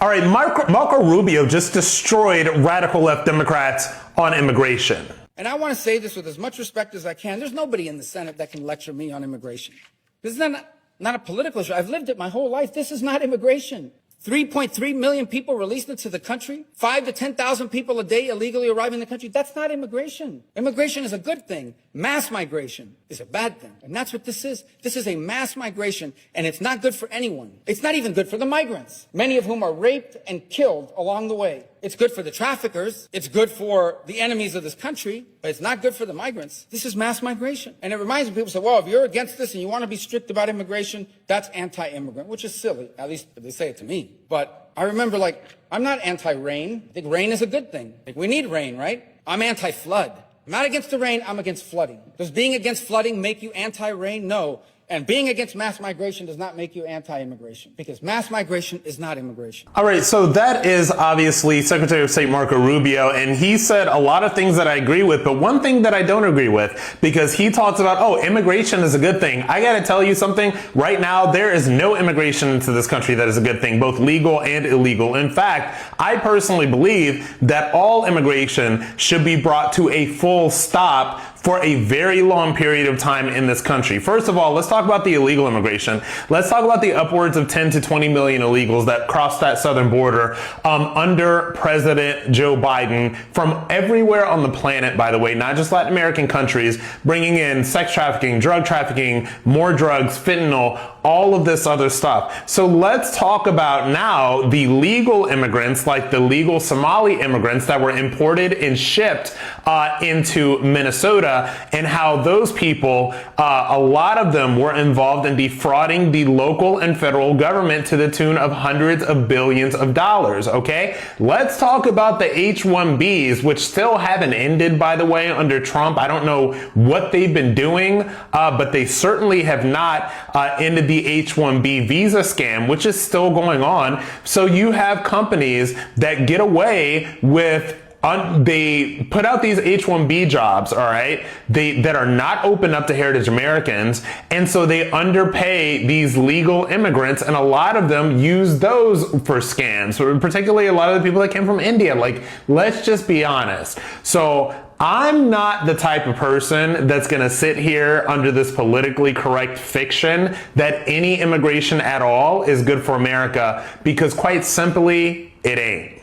All right, Marco Rubio just destroyed radical left Democrats on immigration. And I want to say this with as much respect as I can. There's nobody in the Senate that can lecture me on immigration. This is not a political issue. I've lived it my whole life. This is not immigration. 3.3 million people released into the country, 5 to 10,000 people a day illegally arriving in the country. That's not immigration. Immigration is a good thing. Mass migration is a bad thing. And that's what this is. This is a mass migration, and it's not good for anyone. It's not even good for the migrants, many of whom are raped and killed along the way. It's good for the traffickers. It's good for the enemies of this country, but it's not good for the migrants. This is mass migration. And it reminds me, people say, well, if you're against this and you want to be strict about immigration, that's anti-immigrant, which is silly. At least they say it to me. But I remember, I'm not anti-rain. I think rain is a good thing. We need rain, right? I'm anti-flood. I'm not against the rain. I'm against flooding. Does being against flooding make you anti-rain? No. And being against mass migration does not make you anti-immigration, because mass migration is not immigration. All right, so that is obviously Secretary of State Marco Rubio, and he said a lot of things that I agree with, but one thing that I don't agree with, because he talks about, oh, immigration is a good thing. I gotta tell you something, right now there is no immigration into this country that is a good thing, both legal and illegal. In fact, I personally believe that all immigration should be brought to a full stop for a very long period of time in this country. First of all, let's talk about the illegal immigration. Let's talk about the upwards of 10 to 20 million illegals that crossed that southern border under President Joe Biden from everywhere on the planet, by the way, not just Latin American countries, bringing in sex trafficking, drug trafficking, more drugs, fentanyl, all of this other stuff. So let's talk about now the legal immigrants, like the legal Somali immigrants that were imported and shipped into Minnesota, and how those people, a lot of them were involved in defrauding the local and federal government to the tune of hundreds of billions of dollars, okay? Let's talk about the H-1Bs, which still haven't ended, by the way, under Trump. I don't know what they've been doing, but they certainly have not ended the H-1B visa scam, which is still going on. So you have companies that get away with they put out these H-1B jobs, all right, that are not open up to heritage Americans, and so they underpay these legal immigrants, and a lot of them use those for scams, particularly a lot of the people that came from India. Let's just be honest. So I'm not the type of person that's going to sit here under this politically correct fiction that any immigration at all is good for America, because quite simply, it ain't.